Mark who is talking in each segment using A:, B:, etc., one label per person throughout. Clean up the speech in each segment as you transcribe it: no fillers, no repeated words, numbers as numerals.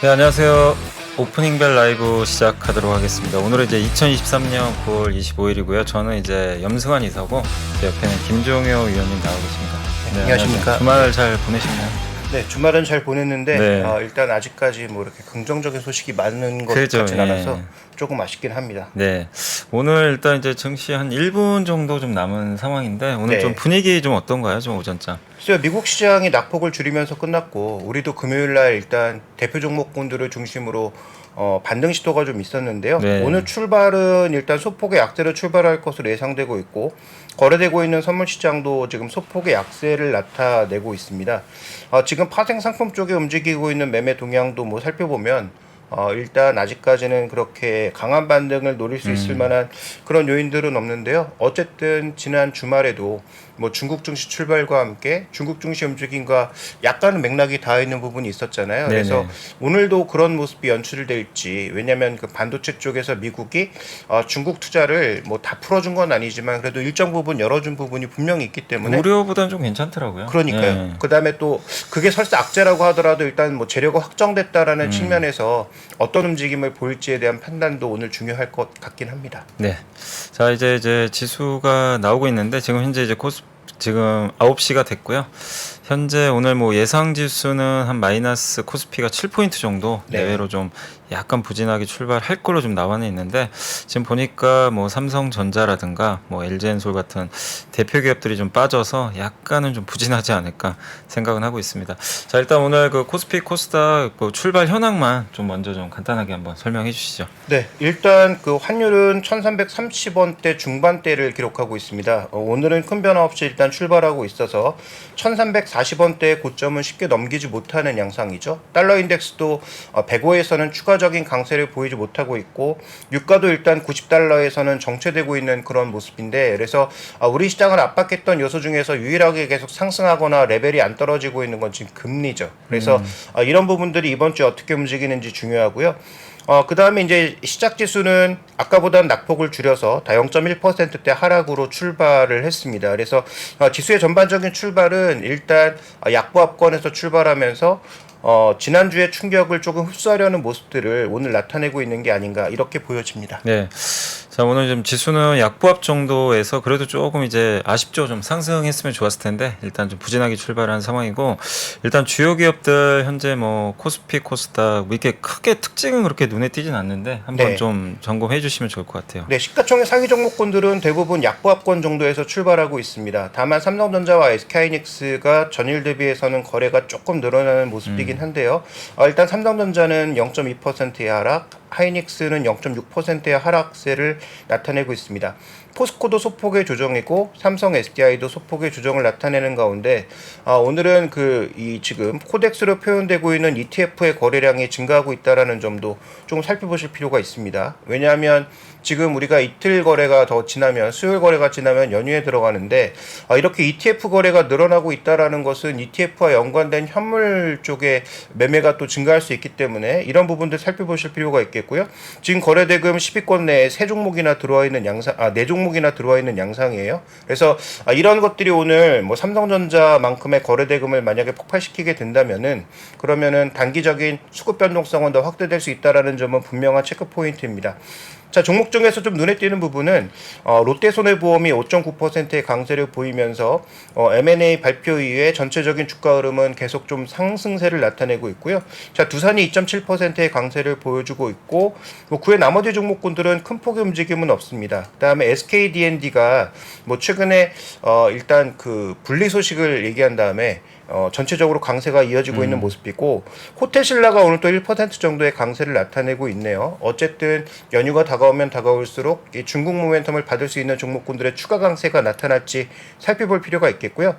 A: 네, 안녕하세요. 오프닝벨 라이브 시작하도록 하겠습니다. 오늘은 이제 2023년 9월 25일이고요. 저는 이제 염승환 이사고 제 옆에는 김종효 위원님 나오고 계십니다. 네,
B: 안녕하십니까.
A: 주말 잘 보내셨나요?
B: 네, 주말은 잘 보냈는데
A: 네.
B: 일단 아직까지 뭐 이렇게 긍정적인 소식이 많은 것
A: 그죠,
B: 같진
A: 예.
B: 않아서 조금 아쉽긴 합니다.
A: 네. 오늘 일단 이제 증시 한 1분 정도 좀 남은 상황인데 오늘
B: 네.
A: 좀 분위기 좀 어떤가요? 좀 오전장.
B: 글쎄요, 미국 시장이 낙폭을 줄이면서 끝났고 우리도 금요일 날 일단 대표 종목군들을 중심으로 반등 시도가 좀 있었는데요.
A: 네.
B: 오늘 출발은 일단 소폭의 약세로 출발할 것으로 예상되고 있고 거래되고 있는 선물 시장도 지금 소폭의 약세를 나타내고 있습니다. 지금 파생 상품 쪽에 움직이고 있는 매매 동향도 뭐 살펴보면 일단 아직까지는 그렇게 강한 반등을 노릴 수 있을 만한 그런 요인들은 없는데요. 어쨌든 지난 주말에도 뭐 중국 증시 출발과 함께 중국 증시 움직임과 약간은 맥락이 닿아 있는 부분이 있었잖아요.
A: 네네.
B: 그래서 오늘도 그런 모습이 연출될지, 왜냐하면 그 반도체 쪽에서 미국이 중국 투자를 뭐 다 풀어준 건 아니지만 그래도 일정 부분 열어준 부분이 분명히 있기 때문에
A: 우려보다는 좀 괜찮더라고요.
B: 그러니까요.
A: 네.
B: 그다음에 또 그게 설사 악재라고 하더라도 일단 뭐 재료가 확정됐다라는 측면에서 어떤 움직임을 보일지에 대한 판단도 오늘 중요할 것 같긴 합니다.
A: 네. 자, 이제 지수가 나오고 있는데 지금 현재 이제 지금 9시가 됐고요. 현재 오늘 뭐 예상 지수는 한 마이너스 코스피가 7포인트 정도
B: 네.
A: 내외로 좀 약간 부진하게 출발할 걸로 좀 나와는 있는데 지금 보니까 뭐 삼성전자라든가 뭐 LG엔솔 같은 대표 기업들이 좀 빠져서 약간은 좀 부진하지 않을까 생각은 하고 있습니다. 자, 일단 오늘 그 코스피 코스닥 뭐 출발 현황만 좀 먼저 좀 간단하게 한번 설명해 주시죠.
B: 네, 일단 그 환율은 1330원대 중반대를 기록하고 있습니다. 오늘은 큰 변화 없이 일단 출발하고 있어서 1340원대의 고점은 쉽게 넘기지 못하는 양상이죠. 달러 인덱스도 105에서는 추가적인 강세를 보이지 못하고 있고 유가도 일단 90달러에서는 정체되고 있는 그런 모습인데, 그래서 우리 시장을 압박했던 요소 중에서 유일하게 계속 상승하거나 레벨이 안 떨어지고 있는 건 지금 금리죠. 그래서 이런 부분들이 이번 주에 어떻게 움직이는지 중요하고요. 그 다음에 이제 시작 지수는 아까보다는 낙폭을 줄여서 다 0.1%대 하락으로 출발을 했습니다. 그래서 지수의 전반적인 출발은 일단 약보합권에서 출발하면서 지난주의 충격을 조금 흡수하려는 모습들을 오늘 나타내고 있는 게 아닌가 이렇게 보여집니다.
A: 네. 자, 오늘 좀 지수는 약보합 정도에서 그래도 조금 이제 아쉽죠. 좀 상승했으면 좋았을 텐데 일단 좀 부진하게 출발한 상황이고, 일단 주요 기업들 현재 뭐 코스피, 코스닥 뭐 이렇게 크게 특징은 그렇게 눈에 띄진 않는데 한번
B: 네.
A: 좀 점검해 주시면 좋을 것 같아요.
B: 네, 시가총액 상위 종목군들은 대부분 약보합권 정도에서 출발하고 있습니다. 다만 삼성전자와 SK하이닉스가 전일 대비해서는 거래가 조금 늘어나는 모습이긴 한데요. 일단 삼성전자는 0.2%의 하락, 하이닉스는 0.6%의 하락세를 나타내고 있습니다. 포스코도 소폭의 조정이고 삼성 SDI도 소폭의 조정을 나타내는 가운데 오늘은 지금 코덱스로 표현되고 있는 ETF의 거래량이 증가하고 있다는 점도 좀 살펴보실 필요가 있습니다. 왜냐하면 지금 우리가 이틀 거래가 더 지나면, 수요일 거래가 지나면 연휴에 들어가는데 이렇게 ETF 거래가 늘어나고 있다는 것은 ETF와 연관된 현물 쪽의 매매가 또 증가할 수 있기 때문에 이런 부분들 살펴보실 필요가 있겠고요. 지금 거래대금 10위권 내에 3종목이나 들어와 있는 양상, 4종목이나 들어와 있는 양상이에요. 그래서 이런 것들이 오늘 뭐 삼성전자만큼의 거래대금을 만약에 폭발시키게 된다면은 그러면은 단기적인 수급 변동성은 더 확대될 수 있다는 점은 분명한 체크 포인트입니다. 자, 종목 중에서 좀 눈에 띄는 부분은 롯데손해보험이 5.9%의 강세를 보이면서 M&A 발표 이후에 전체적인 주가 흐름은 계속 좀 상승세를 나타내고 있고요. 자, 두산이 2.7%의 강세를 보여주고 있고 뭐 그외 나머지 종목군들은 큰 폭의 움직임은 없습니다. 그다음에 SKD&D가 뭐 최근에 일단 그 분리 소식을 얘기한 다음에 전체적으로 강세가 이어지고 있는 모습이고, 호텔신라가 오늘 또 1% 정도의 강세를 나타내고 있네요. 어쨌든 연휴가 다가오면 다가올수록 이 중국 모멘텀을 받을 수 있는 종목군들의 추가 강세가 나타날지 살펴볼 필요가 있겠고요.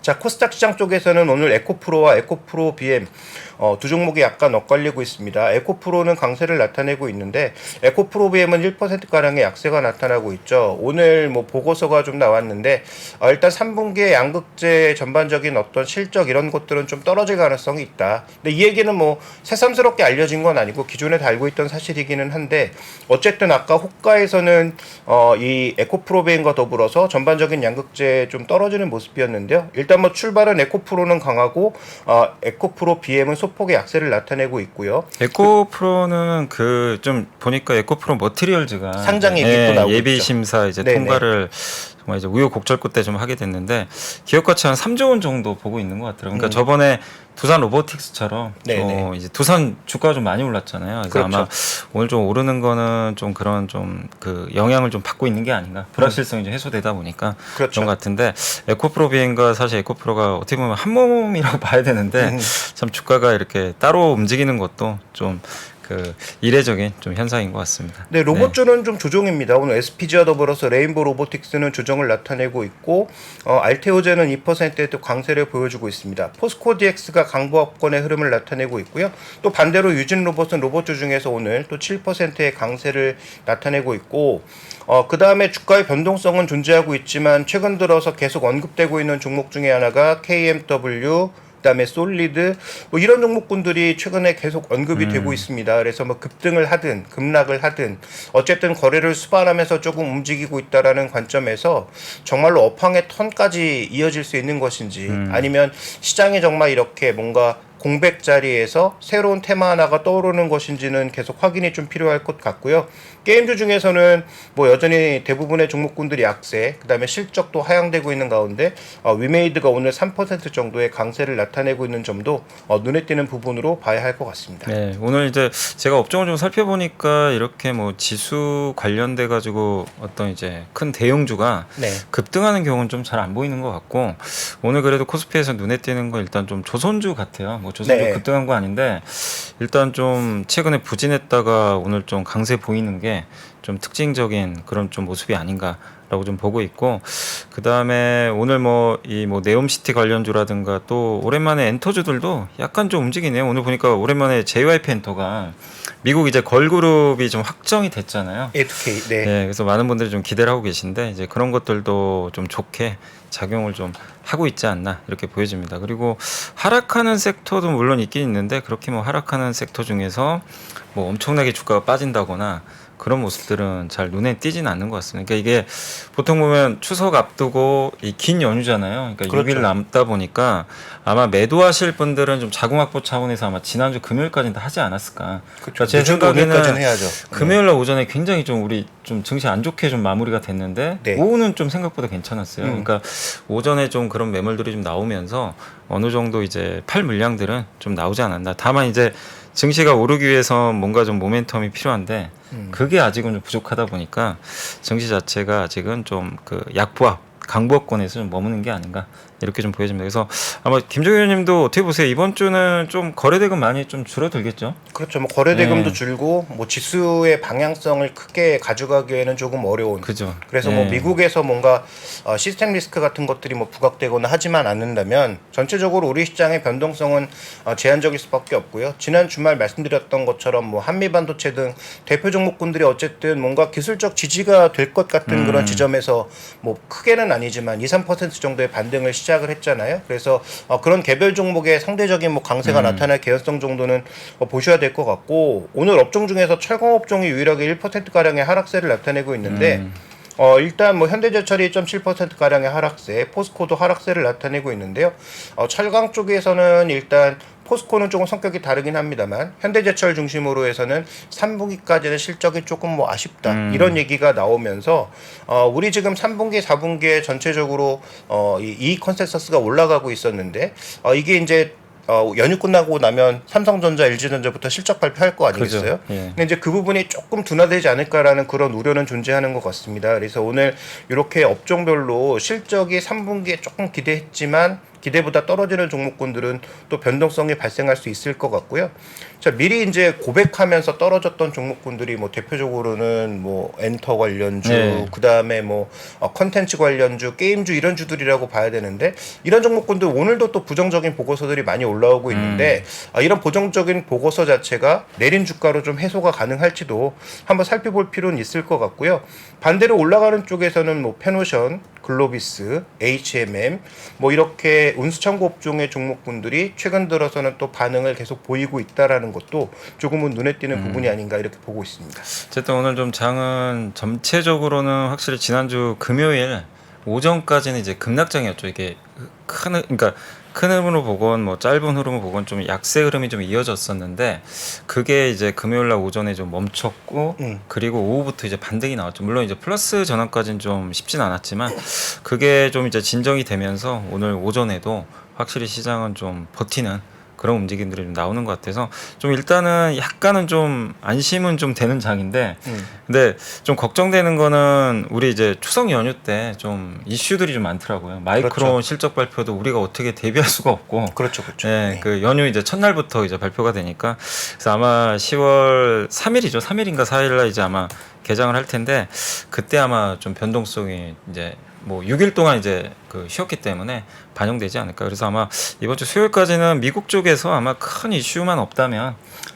B: 자, 코스닥 시장 쪽에서는 오늘 에코프로와 에코프로 BM 두 종목이 약간 엇갈리고 있습니다. 에코프로는 강세를 나타내고 있는데 에코프로 BM은 1%가량의 약세가 나타나고 있죠. 오늘 뭐 보고서가 좀 나왔는데 일단 3분기에 양극재 전반적인 어떤 실적 이런 것들은 좀 떨어질 가능성이 있다. 근데 이 얘기는 뭐 새삼스럽게 알려진 건 아니고 기존에 다 알고 있던 사실이기는 한데, 어쨌든 아까 호가에서는 이 에코프로 BM과 더불어서 전반적인 양극재 좀 떨어지는 모습이었는데요. 일단 일단 뭐 출발은 에코프로는 강하고 에코프로 BM은 소폭의 약세를 나타내고 있고요.
A: 에코프로는 그 좀 보니까 에코프로 머티리얼즈가
B: 상장 얘기 또 나오고
A: 예비
B: 있죠.
A: 심사 이제
B: 네네.
A: 통과를 정말 이제 우여곡절 끝에 좀 하게 됐는데 기업 가치 한 3조 원 정도 보고 있는 것 같더라고요. 그러니까 저번에 두산 로보틱스처럼
B: 네네.
A: 이제 두산 주가가 좀 많이 올랐잖아요. 그래서
B: 그렇죠.
A: 아마 오늘 좀 오르는 거는 좀 그런 좀 그 영향을 좀 받고 있는 게 아닌가. 불확실성이 좀 해소되다 보니까
B: 그렇죠.
A: 그런 것 같은데 에코프로 비행과 사실 에코프로가 어떻게 보면 한 몸이라고 봐야 되는데 참 주가가 이렇게 따로 움직이는 것도 좀 그 이례적인 좀 현상인 것 같습니다.
B: 네, 로봇주는 좀 조정입니다. 오늘 SPG와 더불어서 레인보 로보틱스는 조정을 나타내고 있고 알테오제는 2%의 또 강세를 보여주고 있습니다. 포스코 DX가 강보합권의 흐름을 나타내고 있고요. 또 반대로 유진 로봇은 로봇주 중에서 오늘 또 7%의 강세를 나타내고 있고 그 다음에 주가의 변동성은 존재하고 있지만 최근 들어서 계속 언급되고 있는 종목 중에 하나가 KMW 그다음에 솔리드 뭐 이런 종목군들이 최근에 계속 언급이 되고 있습니다. 그래서 뭐 급등을 하든 급락을 하든 어쨌든 거래를 수반하면서 조금 움직이고 있다라는 관점에서 정말로 업황의 턴까지 이어질 수 있는 것인지 아니면 시장이 정말 이렇게 뭔가 공백 자리에서 새로운 테마 하나가 떠오르는 것인지는 계속 확인이 좀 필요할 것 같고요. 게임주 중에서는 뭐 여전히 대부분의 종목군들이 약세, 그다음에 실적도 하향되고 있는 가운데 위메이드가 오늘 3% 정도의 강세를 나타내고 있는 점도 눈에 띄는 부분으로 봐야 할 것 같습니다.
A: 네, 오늘 이제 제가 업종을 좀 살펴보니까 이렇게 뭐 지수 관련돼 가지고 어떤 이제 큰 대형주가
B: 네.
A: 급등하는 경우는 좀 잘 안 보이는 것 같고 오늘 그래도 코스피에서 눈에 띄는 건 일단 좀 조선주 같아요. 뭐 조선주
B: 네.
A: 급등한 거 아닌데 일단 좀 최근에 부진했다가 오늘 좀 강세 보이는 게 좀 특징적인 그런 좀 모습이 아닌가라고 좀 보고 있고 그 다음에 오늘 뭐 이 뭐 네옴시티 관련주라든가 또 오랜만에 엔터주들도 약간 좀 움직이네요. 오늘 보니까 오랜만에 JYP 엔터가 미국 이제 걸그룹이 좀 확정이 됐잖아요.
B: A2K. 네.
A: 네, 그래서 많은 분들이 좀 기대를 하고 계신데 이제 그런 것들도 좀 좋게 작용을 좀 하고 있지 않나 이렇게 보여집니다. 그리고 하락하는 섹터도 물론 있긴 있는데 그렇게 뭐 하락하는 섹터 중에서 뭐 엄청나게 주가가 빠진다거나 그런 모습들은 잘 눈에 띄진 않는 것 같습니다. 그러니까 이게 보통 보면 추석 앞두고 이 긴 연휴잖아요. 그러니까
B: 그렇죠.
A: 6일 남다 보니까 아마 매도하실 분들은 좀 자금 확보 차원에서 아마 지난주 금요일까지는 다 하지 않았을까. 그러니까 제 생각에는
B: 오늘까지는 해야죠.
A: 금요일날 오전에 굉장히 좀 우리 좀 증시 안 좋게 좀 마무리가 됐는데
B: 네.
A: 오후는 좀 생각보다 괜찮았어요. 그러니까 오전에 좀 그런 매물들이 좀 나오면서 어느 정도 이제 팔 물량들은 좀 나오지 않았나. 다만 이제 증시가 오르기 위해서 뭔가 좀 모멘텀이 필요한데 그게 아직은 좀 부족하다 보니까 증시 자체가 아직은 좀 그 약보합 강보합권에서 좀 머무는 게 아닌가 이렇게 좀 보여집니다. 그래서 아마 김종현 의원님도 어떻게 보세요? 이번 주는 좀 거래대금 많이 좀 줄어들겠죠?
B: 그렇죠. 뭐 거래대금도
A: 네.
B: 줄고 뭐 지수의 방향성을 크게 가져가기에는 조금 어려운.
A: 그죠.
B: 그래서
A: 네.
B: 뭐 미국에서 뭔가 시스템 리스크 같은 것들이 뭐 부각되거나 하지만 않는다면 전체적으로 우리 시장의 변동성은 제한적일 수밖에 없고요. 지난 주말 말씀드렸던 것처럼 뭐 한미 반도체 등 대표 종목군들이 어쨌든 뭔가 기술적 지지가 될 것 같은 그런 지점에서 뭐 크게는 아니지만 2, 3% 정도의 반등을 시작을 했잖아요. 그래서 그런 개별 종목의 상대적인 뭐 강세가 나타날 개연성 정도는 보셔야 될 것 같고 오늘 업종 중에서 철강 업종이 유일하게 1% 가량의 하락세를 나타내고 있는데 일단 뭐 현대제철이 1.7% 가량의 하락세, 포스코도 하락세를 나타내고 있는데요. 철강 쪽에서는 일단 포스코는 조금 성격이 다르긴 합니다만 현대제철 중심으로 해서는 3분기까지는 실적이 조금 뭐 아쉽다 이런 얘기가 나오면서 우리 지금 3분기, 4분기에 전체적으로 이 이익 컨센서스가 올라가고 있었는데 이게 이제 연휴 끝나고 나면 삼성전자, LG전자부터 실적 발표할 거 아니겠어요?
A: 그죠. 예.
B: 근데 이제 그 부분이 조금 둔화되지 않을까라는 그런 우려는 존재하는 것 같습니다. 그래서 오늘 이렇게 업종별로 실적이 3분기에 조금 기대했지만 기대보다 떨어지는 종목군들은 또 변동성이 발생할 수 있을 것 같고요. 자, 미리 이제 고백하면서 떨어졌던 종목군들이 뭐 대표적으로는 뭐 엔터 관련주,
A: 네.
B: 그다음에 뭐 컨텐츠 관련주, 게임주 이런 주들이라고 봐야 되는데 이런 종목군들 오늘도 또 부정적인 보고서들이 많이 올라오고 있는데 이런 부정적인 보고서 자체가 내린 주가로 좀 해소가 가능할지도 한번 살펴볼 필요는 있을 것 같고요. 반대로 올라가는 쪽에서는 뭐 페노션, 글로비스, HMM 뭐 이렇게 운수청구 업종의 종목군들이 최근 들어서는 또 반응을 계속 보이고 있다라는 것도 조금은 눈에 띄는 부분이 아닌가 이렇게 보고 있습니다.
A: 어쨌든 오늘 좀 장은 전체적으로는 확실히 지난주 금요일 오전까지는 이제 급락장이었죠. 이게 그러니까 큰 흐름으로 보건 뭐 짧은 흐름을 보건 좀 약세 흐름이 좀 이어졌었는데 그게 이제 금요일 날 오전에 좀 멈췄고 그리고 오후부터 이제 반등이 나왔죠. 물론 이제 플러스 전환까지는 좀 쉽진 않았지만 그게 좀 이제 진정이 되면서 오늘 오전에도 확실히 시장은 좀 버티는 그런 움직임들이 좀 나오는 것 같아서 좀 일단은 약간은 좀 안심은 좀 되는 장인데 근데 좀 걱정되는 거는 우리 이제 추석 연휴 때 좀 이슈들이 좀 많더라고요. 마이크론
B: 그렇죠.
A: 실적 발표도 우리가 어떻게 대비할 수가 없고
B: 그렇죠, 그렇죠.
A: 예,
B: 네.
A: 그 연휴 이제 첫날부터 이제 발표가 되니까 그래서 아마 10월 3일이죠. 3일인가 4일날 이제 아마 개장을 할 텐데 그때 아마 좀 변동성이 이제 뭐 6일 동안 이제 그 쉬었기 때문에 반영되지 않을까. 그래서 아마 이번 주 수요일까지는 미국 쪽에서 아마 큰 이슈만 없다면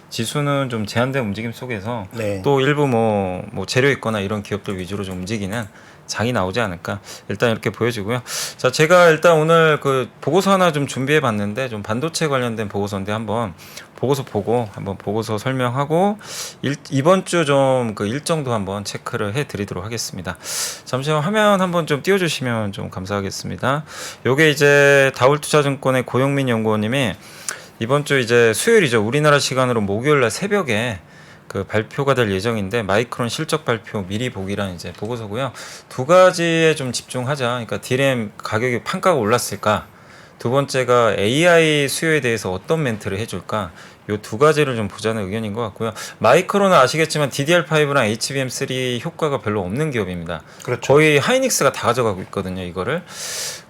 A: 지수는 좀 제한된 움직임 속에서
B: 네.
A: 또 일부 뭐 재료 있거나 이런 기업들 위주로 좀 움직이는 장이 나오지 않을까. 일단 이렇게 보여지고요. 자, 제가 일단 오늘 그 보고서 하나 좀 준비해 봤는데 좀 반도체 관련된 보고서인데 한번 보고서 보고 한번 보고서 설명하고 이번 주 좀 그 일정도 한번 체크를 해 드리도록 하겠습니다. 잠시만 화면 한번 좀 띄워 주시면 좀 감사하겠습니다. 요게 이제 다울투자증권의 고영민 연구원님이 이번 주 이제 수요일이죠. 우리나라 시간으로 목요일 날 새벽에 그 발표가 될 예정인데 마이크론 실적 발표 미리 보기란 이제 보고서고요. 두 가지에 좀 집중하자. 그러니까 디램 가격이 판가가 올랐을까? 두 번째가 AI 수요에 대해서 어떤 멘트를 해줄까? 요 두 가지를 좀 보자는 의견인 것 같고요. 마이크론은 아시겠지만 DDR5랑 HBM3 효과가 별로 없는 기업입니다.
B: 그렇죠.
A: 거의 하이닉스가 다 가져가고 있거든요, 이거를.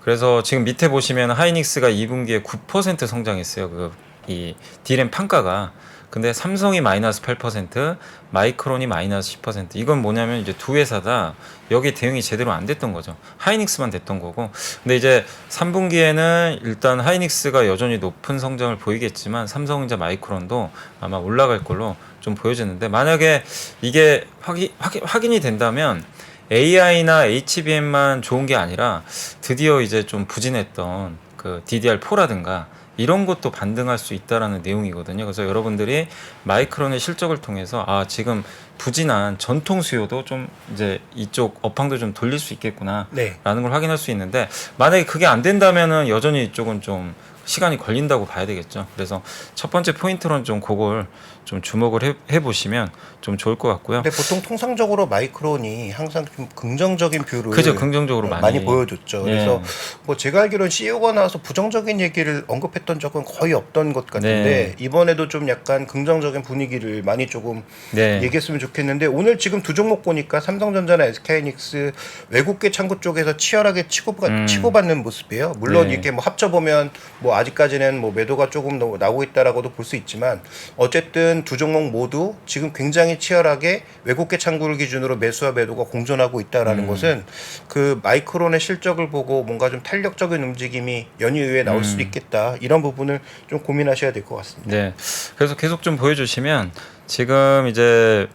A: 그래서 지금 밑에 보시면 하이닉스가 2분기에 9% 성장했어요. 이 디램 판가가. 근데 삼성이 마이너스 8%, 마이크론이 마이너스 10%. 이건 뭐냐면 이제 두 회사 다 여기 대응이 제대로 안 됐던 거죠. 하이닉스만 됐던 거고. 근데 이제 3분기에는 일단 하이닉스가 여전히 높은 성장을 보이겠지만 삼성전자 마이크론도 아마 올라갈 걸로 좀 보여지는데 만약에 이게 확인이 된다면 AI나 HBM만 좋은 게 아니라 드디어 이제 좀 부진했던 그 DDR4라든가 이런 것도 반등할 수 있다라는 내용이거든요. 그래서 여러분들이 마이크론의 실적을 통해서 아 지금 부진한 전통 수요도 좀 이제 이쪽 업황도 좀 돌릴 수 있겠구나라는
B: 네.
A: 걸 확인할 수 있는데 만약에 그게 안 된다면은 여전히 이쪽은 좀 시간이 걸린다고 봐야 되겠죠. 그래서 첫 번째 포인트로는 좀 그걸 좀 주목을 해 보시면 좀 좋을 것 같고요.
B: 근데 보통 통상적으로 마이크론이 항상 좀 긍정적인 뷰를
A: 그죠, 긍정적으로
B: 많이 보여줬죠.
A: 예.
B: 그래서 뭐 제가 알기로는 CEO가 나와서 부정적인 얘기를 언급했던 적은 거의 없던 것 같은데 이번에도 좀 약간 긍정적인 분위기를 많이 조금
A: 네.
B: 얘기했으면 좋겠는데 오늘 지금 두 종목 보니까 삼성전자나 SK하이닉스 외국계 창구 쪽에서 치열하게 치고받는 모습이에요. 물론
A: 네.
B: 이렇게 뭐 합쳐보면 뭐 아직까지는 뭐 매도가 조금 나오고 있다라고도 볼 수 있지만 어쨌든 두 종목 모두 지금 굉장히 치열하게 외국계 창구를 기준으로 매수와 매도가 공존하고 있다라는 것은 그 마이크론의 실적을 보고 뭔가 좀 탄력적인 움직임이 연휴 이후에 나올 수도 있겠다 이런 부분을 좀 고민하셔야 될 것 같습니다.
A: 네. 그래서 계속 좀 보여주시면 지금 이제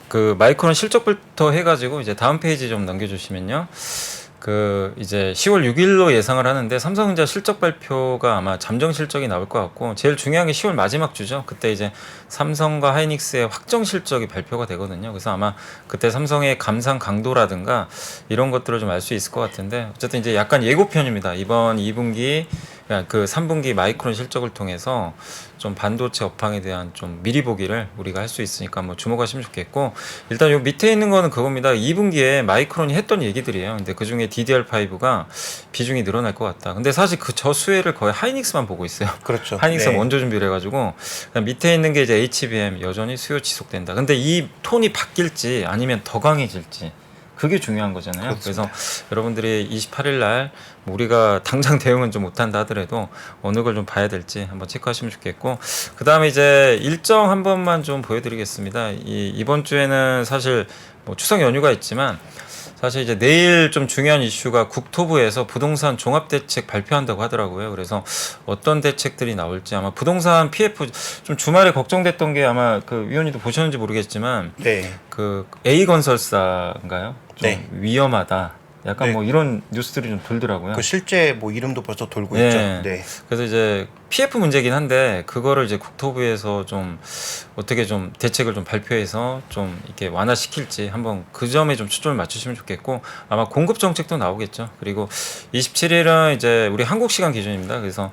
A: 그 마이크론 실적부터 해가지고 이제 다음 페이지 좀 넘겨주시면요. 그 이제 10월 6일로 예상을 하는데 삼성전자 실적 발표가 아마 잠정 실적이 나올 것 같고 제일 중요한 게 10월 마지막 주죠. 그때 이제 삼성과 하이닉스의 확정 실적이 발표가 되거든요. 그래서 아마 그때 삼성의 감산 강도라든가 이런 것들을 좀 알 수 있을 것 같은데 어쨌든 이제 약간 예고편입니다. 이번 2분기 그 3분기 마이크론 실적을 통해서 좀 반도체 업황에 대한 좀 미리 보기를 우리가 할 수 있으니까 한번 주목하시면 좋겠고 일단 요 밑에 있는 거는 그겁니다. 2분기에 마이크론이 했던 얘기들이에요. 근데 그 중에 DDR5가 비중이 늘어날 것 같다. 근데 사실 그 저 수혜를 거의 하이닉스만 보고 있어요.
B: 그렇죠.
A: 하이닉스가
B: 네.
A: 먼저 준비를 해가지고 밑에 있는 게 이제 HBM 여전히 수요 지속된다. 근데 이 톤이 바뀔지 아니면 더 강해질지 그게 중요한 거잖아요.
B: 그렇습니다.
A: 그래서 여러분들이 28일 날 우리가 당장 대응은 좀 못한다 하더라도 어느 걸 좀 봐야 될지 한번 체크하시면 좋겠고 그 다음에 이제 일정 한 번만 좀 보여드리겠습니다. 이번 주에는 사실 뭐 추석 연휴가 있지만 사실 이제 내일 좀 중요한 이슈가 국토부에서 부동산 종합대책 발표한다고 하더라고요. 그래서 어떤 대책들이 나올지 아마 부동산 PF 좀 주말에 걱정됐던 게 아마 그 위원님도 보셨는지 모르겠지만
B: 네.
A: 그 A건설사인가요? 좀
B: 네.
A: 위험하다. 약간
B: 네.
A: 뭐 이런 뉴스들이 좀 돌더라고요.
B: 그 실제 뭐 이름도 벌써 돌고
A: 예.
B: 있죠. 네.
A: 그래서 이제 PF 문제긴 한데 그거를 이제 국토부에서 좀 어떻게 좀 대책을 좀 발표해서 좀 이렇게 완화시킬지 한번 그 점에 좀 초점을 맞추시면 좋겠고 아마 공급 정책도 나오겠죠. 그리고 27일은 이제 우리 한국 시간 기준입니다. 그래서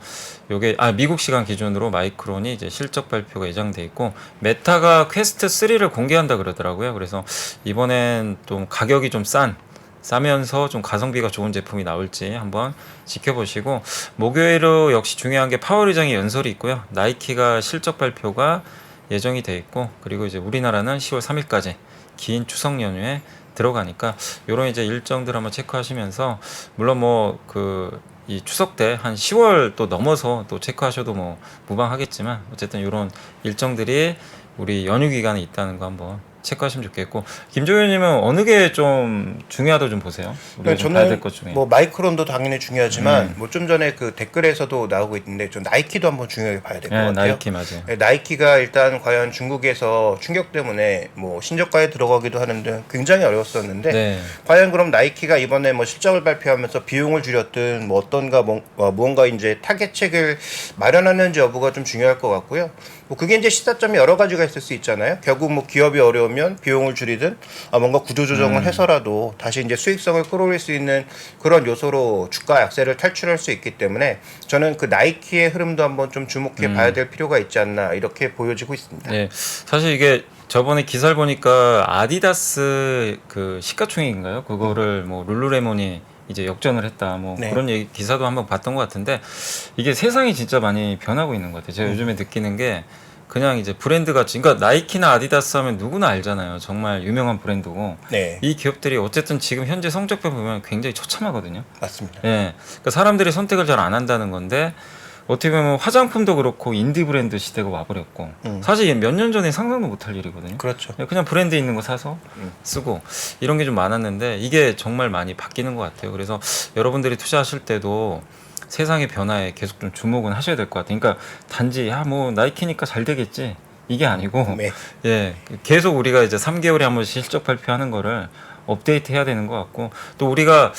A: 요게 미국 시간 기준으로 마이크론이 이제 실적 발표가 예정돼 있고 메타가 퀘스트 3를 공개한다 그러더라고요. 그래서 이번엔 좀 가격이 좀 싸면서 좀 가성비가 좋은 제품이 나올지 한번 지켜보시고 목요일로 역시 중요한 게 파월 의장의 연설이 있고요. 나이키가 실적 발표가 예정이 돼 있고 그리고 이제 우리나라는 10월 3일까지 긴 추석 연휴에 들어가니까 이런 이제 일정들 한번 체크하시면서 물론 뭐 이 추석 때 한 10월 또 넘어서 또 체크하셔도 뭐 무방하겠지만 어쨌든 이런 일정들이 우리 연휴 기간에 있다는 거 한번 체크하시면 좋겠고 김종현님은 어느 게 좀 중요하다고 좀 보세요? 우리가 좀 봐야 될 것 중에.
B: 뭐 마이크론도 당연히 중요하지만 뭐 좀 전에 그 댓글에서도 나오고 있는데 좀 나이키도 한번 중요하게 봐야 될 것 같아요.
A: 나이키 맞아요.
B: 네, 나이키가 일단 과연 중국에서 충격 때문에 뭐 신저가에 들어가기도 하는데 굉장히 어려웠었는데
A: 네.
B: 과연 그럼 나이키가 이번에 뭐 실적을 발표하면서 비용을 줄였든 뭐 어떤가 무언가 이제 타겟책을 마련하는지 여부가 좀 중요할 것 같고요. 뭐 그게 이제 시사점이 여러 가지가 있을 수 있잖아요. 결국 뭐 기업이 어려우면 비용을 줄이든 뭔가 구조조정을 해서라도 다시 이제 수익성을 끌어올릴 수 있는 그런 요소로 주가 약세를 탈출할 수 있기 때문에 저는 그 나이키의 흐름도 한번 좀 주목해 봐야 될 필요가 있지 않나 이렇게 보여지고 있습니다.
A: 네, 사실 이게 저번에 기사를 보니까 아디다스 그 시가총액인가요? 그거를 뭐 룰루레몬이 이제 역전을 했다. 뭐
B: 네.
A: 그런 얘기 기사도 한번 봤던 것 같은데 이게 세상이 진짜 많이 변하고 있는 것 같아요. 제가 요즘에 느끼는 게 그냥 이제 브랜드 같이 그러니까 나이키나 아디다스 하면 누구나 알잖아요. 정말 유명한 브랜드고
B: 네,
A: 이 기업들이 어쨌든 지금 현재 성적표 보면 굉장히 처참하거든요.
B: 맞습니다.
A: 예, 그러니까 사람들이 선택을 잘 안 한다는 건데 어떻게 보면 화장품도 그렇고 인디 브랜드 시대가 와버렸고 사실 몇 년 전에 상상도 못할 일이거든요.
B: 그렇죠.
A: 그냥 브랜드 있는 거 사서 쓰고 이런 게 좀 많았는데 이게 정말 많이 바뀌는 것 같아요. 그래서 여러분들이 투자하실 때도 세상의 변화에 계속 좀 주목은 하셔야 될 것 같아요. 그러니까 단지 뭐 나이키니까 잘 되겠지 이게 아니고
B: 네.
A: 예, 계속 우리가 이제 3개월에 한 번씩 실적 발표하는 거를 업데이트 해야 되는 것 같고 또 우리가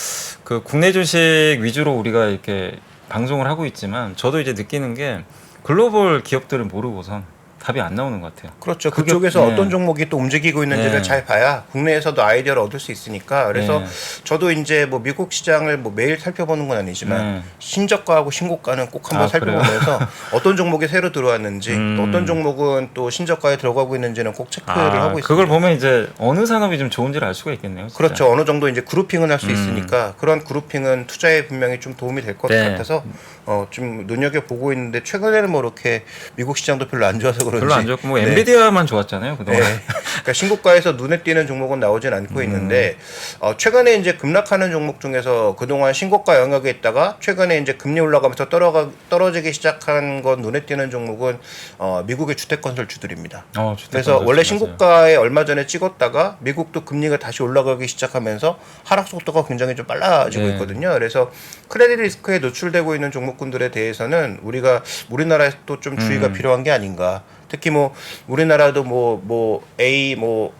A: 그 국내 주식 위주로 우리가 이렇게 방송을 하고 있지만 저도 이제 느끼는 게 글로벌 기업들을 모르고선 답이 안 나오는 것 같아요.
B: 그렇죠. 그쪽에서
A: 네.
B: 어떤 종목이 또 움직이고 있는지를
A: 네.
B: 잘 봐야 국내에서도 아이디어를 얻을 수 있으니까 그래서
A: 네.
B: 저도 이제 뭐 미국 시장을 뭐 매일 살펴보는 건 아니지만
A: 네.
B: 신저가하고 신고가는 꼭 한번 살펴보면서 어떤 종목이 새로 들어왔는지 또 어떤 종목은 또 신저가에 들어가고 있는지는 꼭 체크를 하고 있습니다.
A: 그걸 보면 이제 어느 산업이 좀 좋은지를 알 수가 있겠네요. 진짜.
B: 그렇죠. 어느 정도 이제 그룹핑은 할 수 있으니까 그런 그룹핑은 투자에 분명히 좀 도움이 될 것
A: 네.
B: 같아서 좀 눈여겨 보고 있는데 최근에는 뭐 이렇게 미국 시장도 별로 안 좋아서 그런지
A: 별로 안 좋고 뭐
B: 네.
A: 엔비디아만 좋았잖아요 그동안.
B: 네. 그러니까 신고가에서 눈에 띄는 종목은 나오진 않고 있는데 최근에 이제 급락하는 종목 중에서 그동안 신고가 영역에 있다가 최근에 이제 금리 올라가면서 떨어지기 시작한 건 눈에 띄는 종목은 미국의 주택 건설주들입니다. 그래서 원래 신고가에 얼마 전에 찍었다가 미국도 금리가 다시 올라가기 시작하면서 하락 속도가 굉장히 좀 빨라지고
A: 네.
B: 있거든요. 그래서 크레딧 리스크에 노출되고 있는 종목군들에 대해서는 우리가 우리나라에서도 좀 주의가 필요한 게 아닌가. 특히 뭐 우리나라도 뭐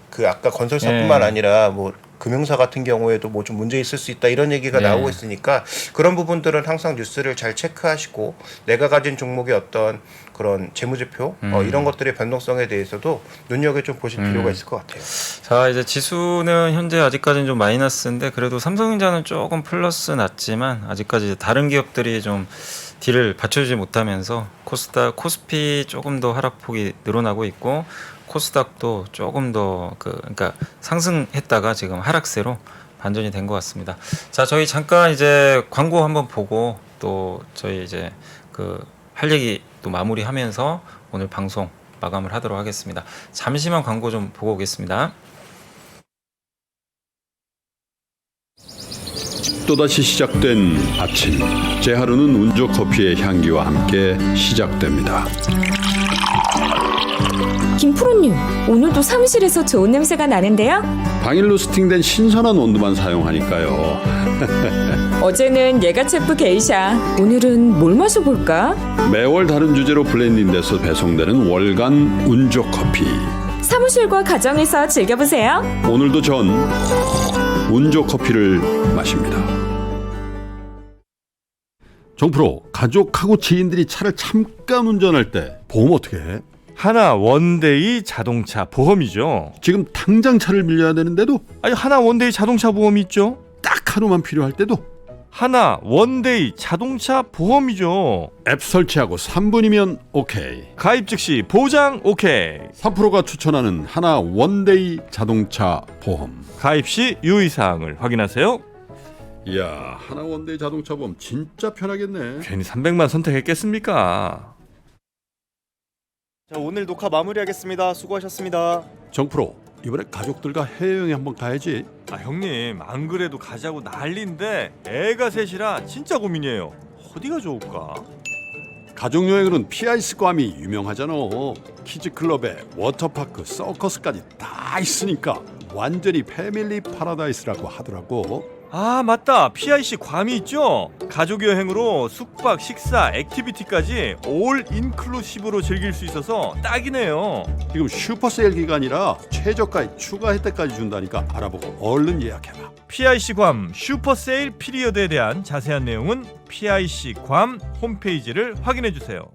B: 그 아까 건설사뿐만 아니라 뭐 금융사 같은 경우에도 뭐 좀 문제 있을 수 있다 이런 얘기가 나오고 있으니까 그런 부분들은 항상 뉴스를 잘 체크하시고 내가 가진 종목의 어떤 그런 재무제표 이런 것들의 변동성에 대해서도 눈여겨 좀 보실 필요가 있을 것 같아요.
A: 자 이제 지수는 현재 아직까지는 좀 마이너스인데 그래도 삼성전자는 조금 플러스 났지만 아직까지 다른 기업들이 좀 딜을 받쳐주지 못하면서 코스닥, 코스피 조금 더 하락폭이 늘어나고 있고 코스닥도 조금 더 그러니까 상승했다가 지금 하락세로 반전이 된 것 같습니다. 자 저희 잠깐 이제 광고 한번 보고 또 저희 이제 할 얘기 또 마무리하면서 오늘 방송 마감을 하도록 하겠습니다. 잠시만 광고 좀 보고 오겠습니다.
C: 또다시 시작된 아침. 제 하루는 운조 커피의 향기와 함께 시작됩니다.
D: 김프로님, 오늘도 사무실에서 좋은 냄새가 나는데요?
C: 방일로 스팅된 신선한 온도만 사용하니까요.
D: 어제는 예가체프 게이샤, 오늘은 뭘 마셔볼까?
C: 매월 다른 주제로 블렌딩돼서 배송되는 월간 운조 커피.
D: 사무실과 가정에서 즐겨보세요.
C: 오늘도 전 운조 커피를 마십니다. 정프로, 가족하고 지인들이 차를 잠깐 운전할 때 보험 어떻게 해?
E: 하나 원데이 자동차 보험이죠.
C: 지금 당장 차를 밀려야 되는데도,
E: 아니 하나 원데이 자동차 보험이 있죠.
C: 딱 하루만 필요할 때도
E: 하나 원데이 자동차 보험이죠.
C: 앱 설치하고 3분이면 오케이.
E: 가입 즉시 보장 오케이.
C: 3프로가 추천하는 하나 원데이 자동차 보험.
E: 가입 시 유의사항을 확인하세요.
C: 이야, 하나 원데이 자동차 보험 진짜 편하겠네.
E: 괜히 300만 선택했겠습니까?
F: 자, 오늘 녹화 마무리하겠습니다. 수고하셨습니다.
C: 정프로, 이번에 가족들과 해외여행 한번 가야지.
E: 아 형님, 안 그래도 가자고 난리인데 애가 셋이라 진짜 고민이에요. 어디가 좋을까?
C: 가족여행으로는 PIC 괌이 유명하잖아. 키즈클럽에 워터파크, 서커스까지 다 있으니까 완전히 패밀리 파라다이스라고 하더라고.
E: 아 맞다, PIC 괌이 있죠. 가족 여행으로 숙박, 식사, 액티비티까지 올 인클루시브로 즐길 수 있어서 딱이네요.
C: 지금 슈퍼세일 기간이라 최저가에 추가 혜택까지 준다니까 알아보고 얼른 예약해봐.
E: PIC 괌 슈퍼세일 피리어드에 대한 자세한 내용은 PIC 괌 홈페이지를 확인해주세요.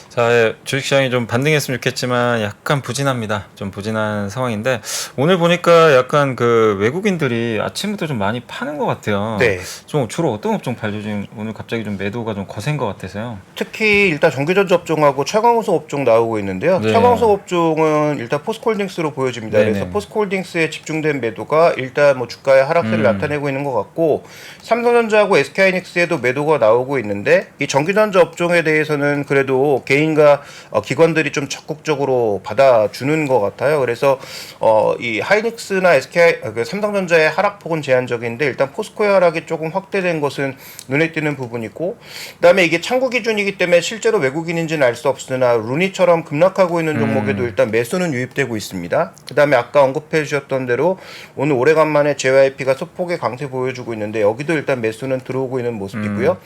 A: 자, 예, 주식시장이 좀 반등했으면 좋겠지만 약간 부진합니다. 좀 부진한 상황인데 오늘 보니까 약간 그 외국인들이 아침부터 좀 많이 파는 것 같아요.
B: 네.
A: 좀 주로 어떤 업종 발주 중 오늘 갑자기 좀 매도가 좀 거센 것 같아서요.
B: 특히 일단 전기전자 업종하고 차광호소 업종 나오고 있는데요.
A: 네.
B: 차광호소 업종은 일단 포스코홀딩스로 보여집니다.
A: 네네.
B: 그래서 포스코홀딩스에 집중된 매도가 일단 뭐 주가의 하락세를 나타내고 있는 것 같고, 삼성전자하고 SK하이닉스에도 매도가 나오고 있는데 이 전기전자 업종에 대해서는 그래도 개인과 기관들이 좀 적극적으로 받아주는 것 같아요. 그래서 이 하이닉스나 삼성전자의 하락폭은 제한적인데 일단 포스코의 하락이 조금 확대된 것은 눈에 띄는 부분이고, 그다음에 이게 창구 기준이기 때문에 실제로 외국인인지는 알 수 없으나 루니처럼 급락하고 있는 종목에도 일단 매수는 유입되고 있습니다. 그다음에 아까 언급해 주셨던 대로 오늘 오래간만에 JYP가 소폭의 강세 보여주고 있는데 여기도 일단 매수는 들어오고 있는 모습이고요.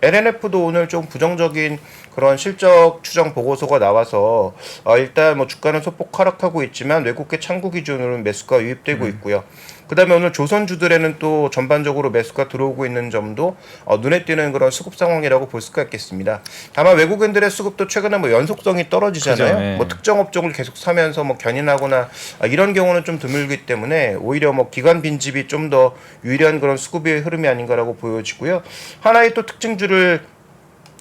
B: LNF도 오늘 좀 부정적인 그런 실적 추정 보고서가 나와서 일단 뭐 주가는 소폭 하락하고 있지만 외국계 창구 기준으로는 매수가 유입되고 있고요. 그다음에 오늘 조선주들에는 또 전반적으로 매수가 들어오고 있는 점도 눈에 띄는 그런 수급 상황이라고 볼 수가 있겠습니다. 다만 외국인들의 수급도 최근에 뭐 연속성이 떨어지잖아요.
A: 그죠, 네.
B: 뭐 특정 업종을 계속 사면서 뭐 견인하거나 이런 경우는 좀 드물기 때문에 오히려 뭐 기관 빈집이 좀 더 유리한 그런 수급의 흐름이 아닌가라고 보여지고요. 하나의 또 특징주를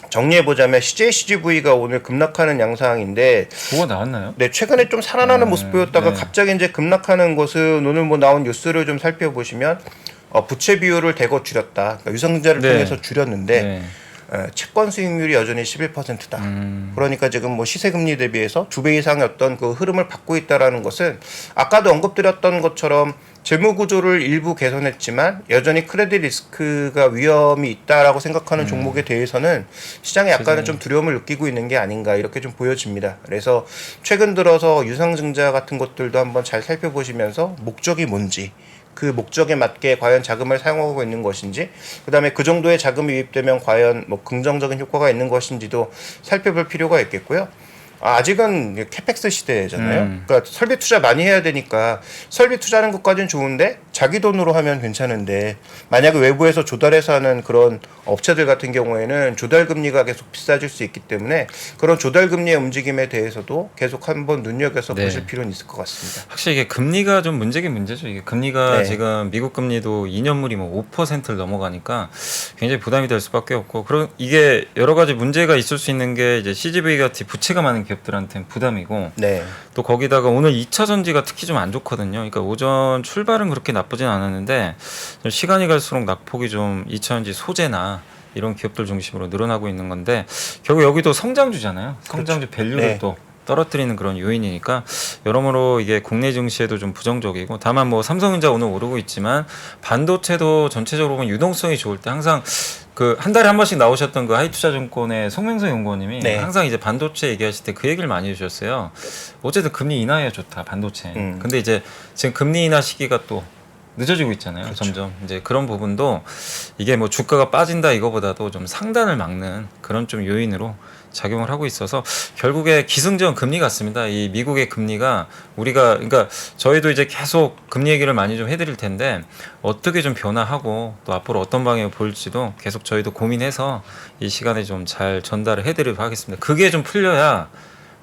B: 정리해보자면 CJCGV가 오늘 급락하는 양상인데,
A: 뭐가 나왔나요?
B: 네, 최근에 좀 살아나는 모습 보였다가
A: 네.
B: 갑자기 이제 급락하는 것은 오늘 뭐 나온 뉴스를 좀 살펴보시면 부채 비율을 대거 줄였다. 그러니까 유상증자를
A: 네.
B: 통해서 줄였는데
A: 네.
B: 채권 수익률이 여전히 11%다. 그러니까 지금 뭐 시세금리 대비해서 2배 이상의 어떤 그 흐름을 받고 있다라는 것은 아까도 언급드렸던 것처럼 재무 구조를 일부 개선했지만 여전히 크레딧 리스크가 위험이 있다라고 생각하는 종목에 대해서는 시장에 약간은 좀 두려움을 느끼고 있는 게 아닌가 이렇게 좀 보여집니다. 그래서 최근 들어서 유상증자 같은 것들도 한번 잘 살펴보시면서 목적이 뭔지, 그 목적에 맞게 과연 자금을 사용하고 있는 것인지, 그다음에 그 정도의 자금이 유입되면 과연 뭐 긍정적인 효과가 있는 것인지도 살펴볼 필요가 있겠고요. 아직은 캐펙스 시대잖아요. 그러니까 설비 투자 많이 해야 되니까 설비 투자하는 것까지는 좋은데 자기 돈으로 하면 괜찮은데, 만약에 외부에서 조달해서 하는 그런 업체들 같은 경우에는 조달 금리가 계속 비싸질 수 있기 때문에 그런 조달 금리의 움직임에 대해서도 계속 한번 눈여겨서
A: 네.
B: 보실 필요는 있을 것 같습니다.
A: 확실히 이게 금리가 좀 문제긴 문제죠. 이게 금리가
B: 네.
A: 지금 미국 금리도 2년물이 뭐 5%를 넘어가니까 굉장히 부담이 될 수밖에 없고, 그런 이게 여러 가지 문제가 있을 수 있는 게 이제 CGV 같이 부채가 많은 기업들한테는 부담이고,
B: 네.
A: 또 거기다가 오늘 2차 전지가 특히 좀 안 좋거든요. 그러니까 오전 출발은 그렇게 나쁘진 않았는데 좀 시간이 갈수록 낙폭이 좀 2차 전지 소재나 이런 기업들 중심으로 늘어나고 있는 건데, 결국 여기도 성장주잖아요. 성장주 밸류를
B: 네.
A: 또 떨어뜨리는 그런 요인이니까 여러모로 이게 국내 증시에도 좀 부정적이고, 다만 뭐 삼성전자 오늘 오르고 있지만 반도체도 전체적으로 보면 유동성이 좋을 때 항상 그 한 달에 한 번씩 나오셨던 그 하이투자증권의 송명석 연구원님이
B: 네.
A: 항상 이제 반도체 얘기하실 때 그 얘기를 많이 해주셨어요. 어쨌든 금리 인하해야 좋다 반도체. 근데 이제 지금 금리 인하 시기가 또 늦어지고 있잖아요.
B: 그렇죠.
A: 점점 이제 그런 부분도 이게 뭐 주가가 빠진다 이거보다도 좀 상단을 막는 그런 좀 요인으로 작용을 하고 있어서 결국에 기승전 금리 같습니다. 이 미국의 금리가 우리가 그러니까 저희도 이제 계속 금리 얘기를 많이 좀 해드릴 텐데 어떻게 좀 변화하고 또 앞으로 어떤 방향을 볼지도 계속 저희도 고민해서 이 시간에 좀 잘 전달을 해드리도록 하겠습니다. 그게 좀 풀려야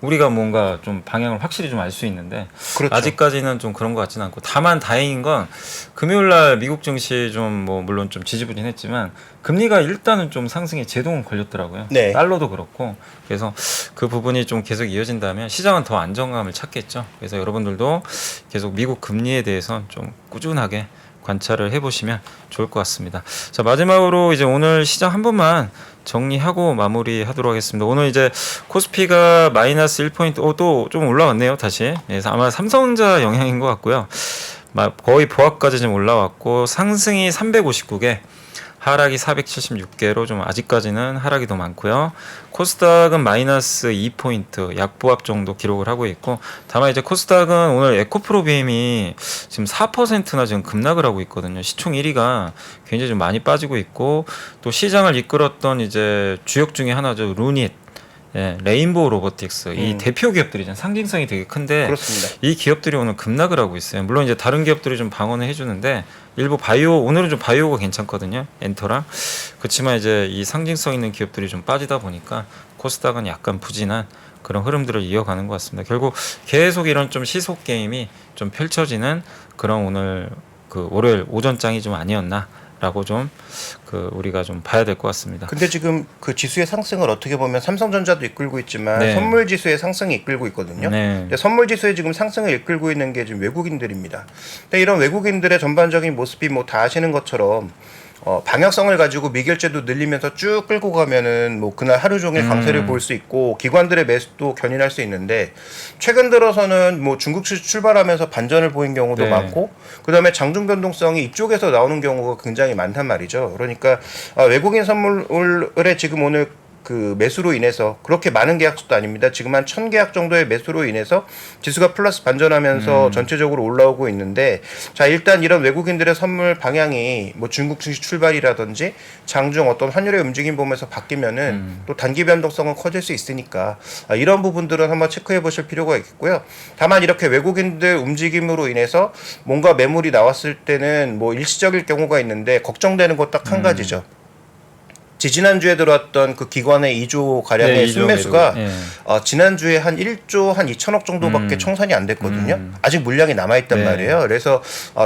A: 우리가 뭔가 좀 방향을 확실히 좀 알 수 있는데
B: 그렇죠.
A: 아직까지는 좀 그런 것 같지는 않고 다만 다행인 건 금요일날 미국 증시 좀 뭐 물론 좀 지지부진했지만 금리가 일단은 좀 상승에 제동은 걸렸더라고요.
B: 네.
A: 달러도 그렇고 그래서 그 부분이 좀 계속 이어진다면 시장은 더 안정감을 찾겠죠. 그래서 여러분들도 계속 미국 금리에 대해서 좀 꾸준하게 관찰을 해보시면 좋을 것 같습니다. 자 마지막으로 이제 오늘 시장 한 번만 정리하고 마무리하도록 하겠습니다. 오늘 이제 코스피가 마이너스 1포인트, 또 좀 올라왔네요, 다시. 그래서 아마 삼성전자 영향인 것 같고요. 거의 보합까지 좀 올라왔고 상승이 359개, 하락이 476개로 좀 아직까지는 하락이 더 많고요. 코스닥은 마이너스 2포인트 약보합 정도 기록을 하고 있고 다만 이제 코스닥은 오늘 에코프로비엠이 지금 4%나 지금 급락을 하고 있거든요. 시총 1위가 굉장히 좀 많이 빠지고 있고 또 시장을 이끌었던 이제 주역 중에 하나죠. 루닛. 예, 레인보우 로보틱스 이 대표 기업들이잖아요. 상징성이 되게 큰데
B: 그렇습니다.
A: 이 기업들이 오늘 급락을 하고 있어요. 물론 이제 다른 기업들이 좀 방어는 해주는데 일부 바이오 오늘은 좀 바이오가 괜찮거든요. 엔터랑 그렇지만 이제 이 상징성 있는 기업들이 좀 빠지다 보니까 코스닥은 약간 부진한 그런 흐름들을 이어가는 것 같습니다. 결국 계속 이런 좀 시속 게임이 좀 펼쳐지는 그런 오늘 그 월요일 오전장이 좀 아니었나. 라고 좀 우리가 좀 봐야 될 것 같습니다.
B: 근데 지금 그 지수의 상승을 어떻게 보면 삼성전자도 이끌고 있지만
A: 네.
B: 선물 지수의 상승이 이끌고 있거든요.
A: 네.
B: 근데 선물 지수의 지금 상승을 이끌고 있는 게 지금 외국인들입니다. 근데 이런 외국인들의 전반적인 모습이 뭐 다 아시는 것처럼 방역성을 가지고 미결제도 늘리면서 쭉 끌고 가면은 뭐 그날 하루 종일 강세를 볼 수 있고 기관들의 매수도 견인할 수 있는데 최근 들어서는 뭐 중국시 출발하면서 반전을 보인 경우도
A: 네.
B: 많고 그다음에 장중 변동성이 이쪽에서 나오는 경우가 굉장히 많단 말이죠. 그러니까 외국인 선물에 지금 오늘 그 매수로 인해서 그렇게 많은 계약수도 아닙니다. 지금 한 1000계약 정도의 매수로 인해서 지수가 플러스 반전하면서 전체적으로 올라오고 있는데 자 일단 이런 외국인들의 선물 방향이 뭐 중국 증시 출발이라든지 장중 어떤 환율의 움직임 보면서 바뀌면은 또 단기 변동성은 커질 수 있으니까 이런 부분들은 한번 체크해 보실 필요가 있겠고요. 다만 이렇게 외국인들 움직임으로 인해서 뭔가 매물이 나왔을 때는 뭐 일시적일 경우가 있는데 걱정되는 것 딱 한 가지죠. 지난주에 들어왔던 그 기관의 2조 가량의
A: 네,
B: 순매수가
A: 예.
B: 지난주에 한 1조 한 2천억 정도밖에 청산이 안 됐거든요. 아직 물량이 남아있단
A: 네.
B: 말이에요. 그래서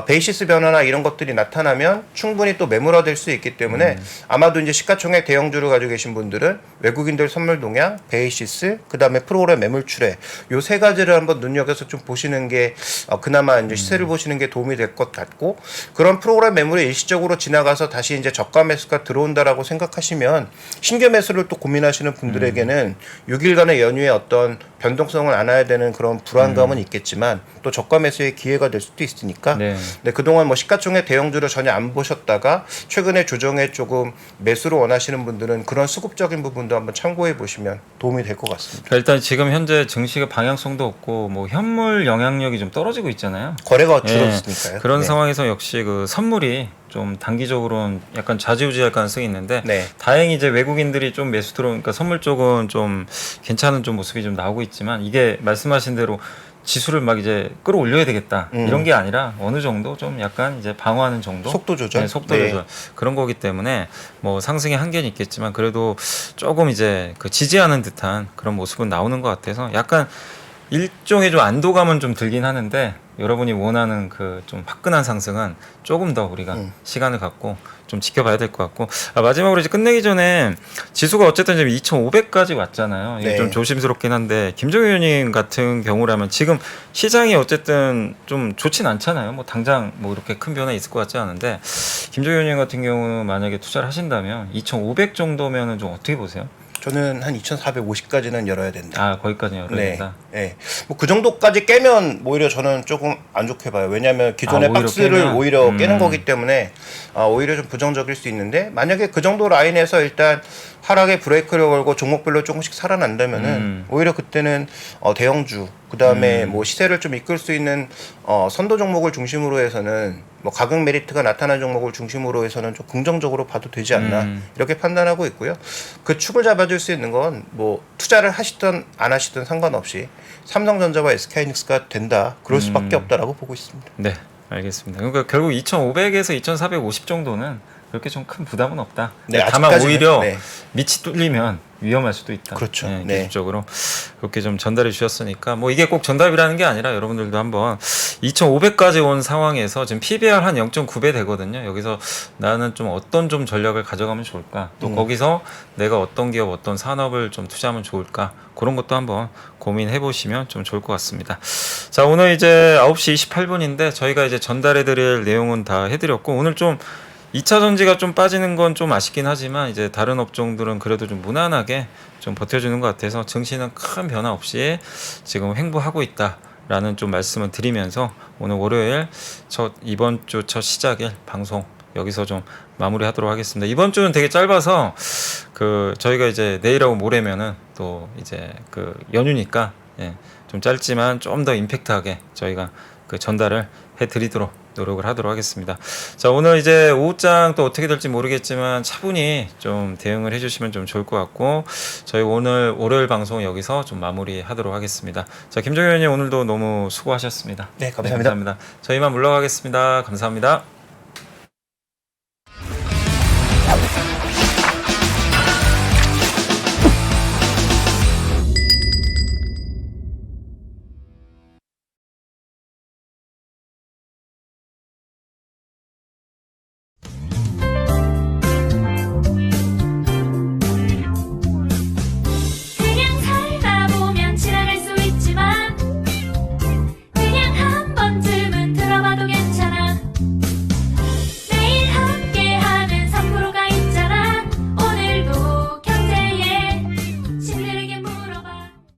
B: 베이시스 변화나 이런 것들이 나타나면 충분히 또 매물화될 수 있기 때문에 아마도 이제 시가총액 대형주를 가지고 계신 분들은 외국인들 선물 동향, 베이시스, 그 다음에 프로그램 매물 출회 요 세 가지를 한번 눈여겨서 좀 보시는 게 그나마 이제 시세를 보시는 게 도움이 될 것 같고 그런 프로그램 매물이 일시적으로 지나가서 다시 이제 저가 매수가 들어온다라고 생각하시면 신규 매수를 또 고민하시는 분들에게는 6일간의 연휴에 어떤 변동성을 안아야 되는 그런 불안감은 있겠지만 또 저가 매수의 기회가 될 수도 있으니까
A: 네.
B: 네, 그동안 뭐 시가총액 대형주를 전혀 안 보셨다가 최근에 조정에 조금 매수를 원하시는 분들은 그런 수급적인 부분도 한번 참고해 보시면 도움이 될 것 같습니다.
A: 그러니까 일단 지금 현재 증시가 방향성도 없고 뭐 현물 영향력이 좀 떨어지고 있잖아요.
B: 거래가
A: 예,
B: 줄었으니까요.
A: 그런
B: 네.
A: 상황에서 역시 그 선물이 좀 단기적으로는 약간 좌지우지할 가능성이 있는데
B: 네.
A: 다행히 이제 외국인들이 좀 매수 들어오니까 선물 쪽은 좀 괜찮은 좀 모습이 좀 나오고 있지만 이게 말씀하신 대로 지수를 막 이제 끌어올려야 되겠다 이런 게 아니라 어느 정도 좀 약간 이제 방어하는 정도
B: 속도 조절?
A: 네, 속도
B: 네.
A: 조절 그런 거기 때문에 뭐 상승의 한계는 있겠지만 그래도 조금 이제 그 지지하는 듯한 그런 모습은 나오는 것 같아서 약간 일종의 좀 안도감은 좀 들긴 하는데 여러분이 원하는 그 좀 화끈한 상승은 조금 더 우리가 시간을 갖고 좀 지켜봐야 될 것 같고 마지막으로 이제 끝내기 전에 지수가 어쨌든 지금 2,500까지 왔잖아요. 이게
B: 네.
A: 좀 조심스럽긴 한데 김종현 의원님 같은 경우라면 지금 시장이 어쨌든 좀 좋진 않잖아요. 뭐 당장 뭐 이렇게 큰 변화 있을 것 같지 않은데 김종현 의원님 같은 경우는 만약에 투자를 하신다면 2,500 정도면은 좀 어떻게 보세요?
B: 저는 한 2,450까지는 열어야 된다.
A: 아 거기까지 열어야
B: 네,
A: 된다.
B: 네. 뭐 그 정도까지 깨면 오히려 저는 조금 안 좋게 봐요. 왜냐하면 기존의
A: 오히려
B: 박스를
A: 깨면?
B: 오히려 깨는 거기 때문에 오히려 좀 부정적일 수 있는데 만약에 그 정도 라인에서 일단 하락에 브레이크를 걸고 종목별로 조금씩 살아난다면은 오히려 그때는 대형주 그다음에 뭐 시세를 좀 이끌 수 있는 선도 종목을 중심으로 해서는 뭐 가격 메리트가 나타난 종목을 중심으로 해서는 좀 긍정적으로 봐도 되지 않나 이렇게 판단하고 있고요. 그 축을 잡아줄 수 있는 건 뭐 투자를 하시든 안 하시든 상관없이 삼성전자와 SK하이닉스가 된다. 그럴 수밖에 없다라고 보고 있습니다.
A: 네, 알겠습니다. 그러니까 결국 2,500에서 2,450 정도는 그렇게 좀 큰 부담은 없다.
B: 네,
A: 다만
B: 아직까지는,
A: 오히려
B: 네.
A: 밑이 뚫리면 위험할 수도 있다.
B: 그렇죠.
A: 네,
B: 네.
A: 기술적으로 그렇게 좀 전달해 주셨으니까 뭐 이게 꼭 정답이라는 게 아니라 여러분들도 한번 2,500까지 온 상황에서 지금 PBR 한 0.9배 되거든요. 여기서 나는 좀 어떤 좀 전략을 가져가면 좋을까? 또 거기서 내가 어떤 기업, 어떤 산업을 좀 투자하면 좋을까? 그런 것도 한번 고민해 보시면 좀 좋을 것 같습니다. 자, 오늘 이제 9시 28분인데 저희가 이제 전달해 드릴 내용은 다 해드렸고 오늘 좀 2차 전지가 좀 빠지는 건 좀 아쉽긴 하지만 이제 다른 업종들은 그래도 좀 무난하게 좀 버텨주는 것 같아서 증시는 큰 변화 없이 지금 횡보하고 있다라는 좀 말씀을 드리면서 오늘 월요일 이번 주 첫 시작일 방송 여기서 좀 마무리하도록 하겠습니다. 이번 주는 되게 짧아서 그 저희가 이제 내일하고 모레면은 또 이제 그 연휴니까 좀 짧지만 좀 더 임팩트하게 저희가 그 전달을 해드리도록 노력을 하도록 하겠습니다. 자, 오늘 이제 오후장 또 어떻게 될지 모르겠지만 차분히 좀 대응을 해주시면 좀 좋을 것 같고 저희 오늘 월요일 방송 여기서 좀 마무리하도록 하겠습니다. 자, 김종현 의원님 오늘도 너무 수고하셨습니다.
B: 네, 감사합니다.
A: 감사합니다. 저희만 물러가겠습니다. 감사합니다.